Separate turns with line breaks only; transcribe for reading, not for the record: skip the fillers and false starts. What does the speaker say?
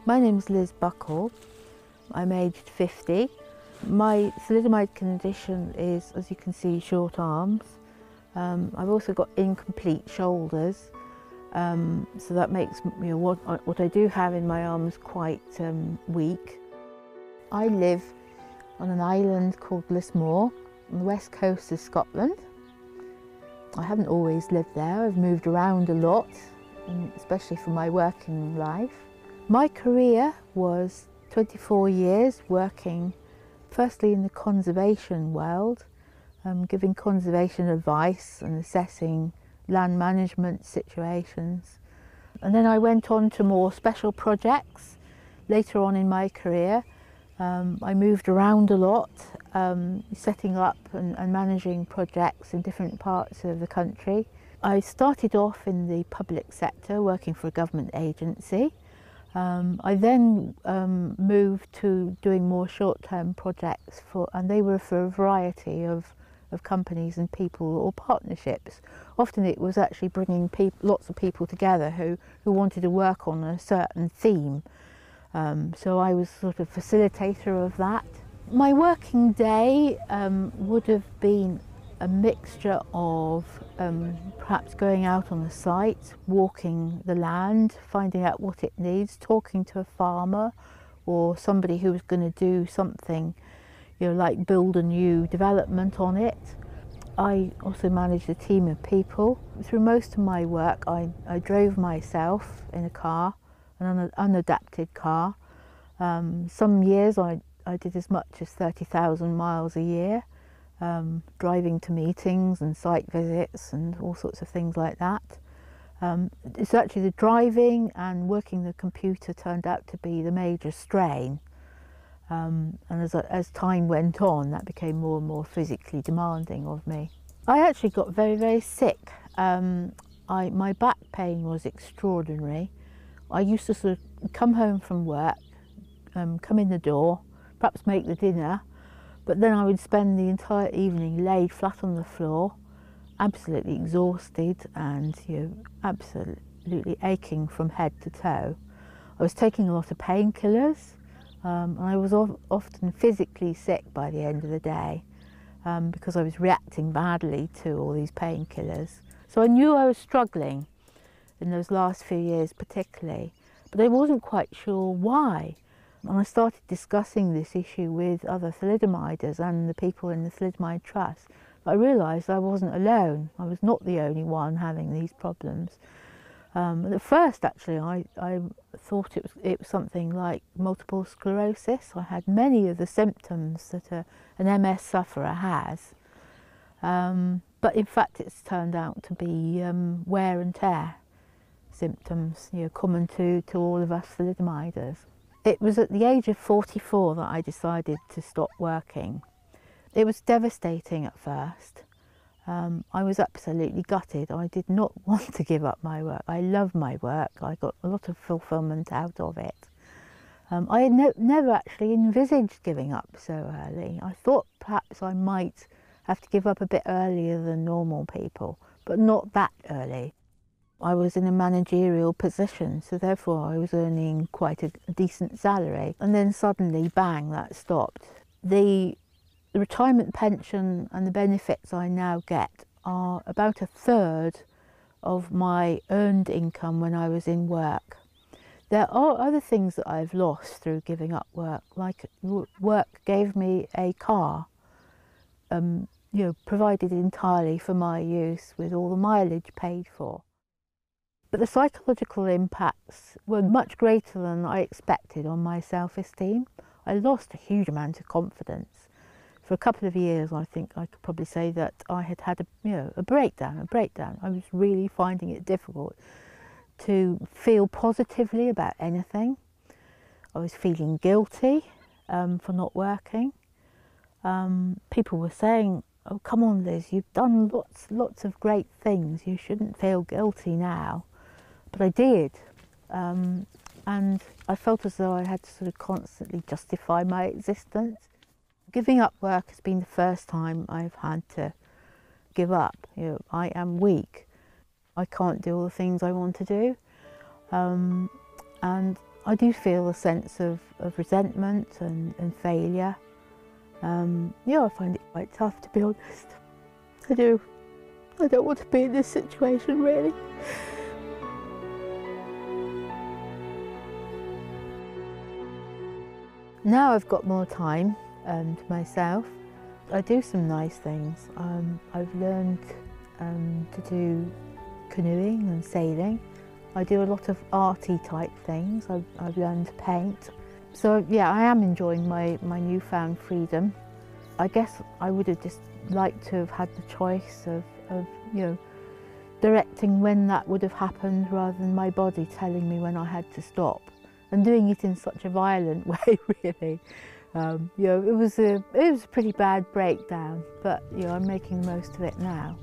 My name's Liz Buckle. I'm aged 50. My thalidomide condition is, as you can see, short arms. I've also got incomplete shoulders, so that makes what I do have in my arms quite weak. I live on an island called Lismore on the west coast of Scotland. I haven't always lived there. I've moved around a lot, especially for my working life. My career was 24 years working firstly in the conservation world, giving conservation advice and assessing land management situations. And then I went on to more special projects later on in my career. I moved around a lot, setting up and managing projects in different parts of the country. I started off in the public sector, working for a government agency. I then moved to doing more short-term projects, and they were for a variety of companies and people or partnerships. Often it was actually bringing lots of people together who wanted to work on a certain theme. So I was sort of facilitator of that. My working day would have been a mixture of perhaps going out on the site, walking the land, finding out what it needs, talking to a farmer or somebody who was going to do something, like build a new development on it. I also managed a team of people. Through most of my work, I drove myself in a car, an unadapted car. Some years I did as much as 30,000 miles a year, driving to meetings and site visits and all sorts of things like that. It's actually the driving and working the computer turned out to be the major strain. And as time went on, that became more and more physically demanding of me. I actually got very, very sick. My back pain was extraordinary. I used to sort of come home from work, come in the door, perhaps make the dinner, but then I would spend the entire evening laid flat on the floor, absolutely exhausted and absolutely aching from head to toe. I was taking a lot of painkillers, and I was often physically sick by the end of the day because I was reacting badly to all these painkillers. So I knew I was struggling in those last few years particularly, but I wasn't quite sure why. And I started discussing this issue with other thalidomiders and the people in the Thalidomide Trust. But I realised I wasn't alone. I was not the only one having these problems. At first, actually, I thought it was something like multiple sclerosis. I had many of the symptoms that an MS sufferer has. But in fact, it's turned out to be wear and tear symptoms, common to all of us thalidomiders. It was at the age of 44 that I decided to stop working. It was devastating at first. I was absolutely gutted. I did not want to give up my work. I love my work. I got a lot of fulfilment out of it. I had never actually envisaged giving up so early. I thought perhaps I might have to give up a bit earlier than normal people, but not that early. I was in a managerial position, so therefore I was earning quite a decent salary. And then suddenly, bang, that stopped. The retirement pension and the benefits I now get are about a third of my earned income when I was in work. There are other things that I've lost through giving up work, like work gave me a car, provided entirely for my use with all the mileage paid for. But the psychological impacts were much greater than I expected on my self-esteem. I lost a huge amount of confidence. For a couple of years, I think I could probably say that I had had a breakdown. I was really finding it difficult to feel positively about anything. I was feeling guilty for not working. People were saying, "Oh, come on, Liz, you've done lots of great things. You shouldn't feel guilty now." But I did, and I felt as though I had to sort of constantly justify my existence. Giving up work has been the first time I've had to give up. I am weak. I can't do all the things I want to do, and I do feel a sense of resentment and failure. Yeah, I find it quite tough, to be honest. I do. I don't want to be in this situation, really. Now I've got more time to myself. I do some nice things. I've learned to do canoeing and sailing. I do a lot of arty type things. I've learned to paint. So yeah, I am enjoying my newfound freedom. I guess I would have just liked to have had the choice of you know, directing when that would have happened rather than my body telling me when I had to stop, and doing it in such a violent way, really. You know, it was a pretty bad breakdown, but you know, I'm making the most of it now.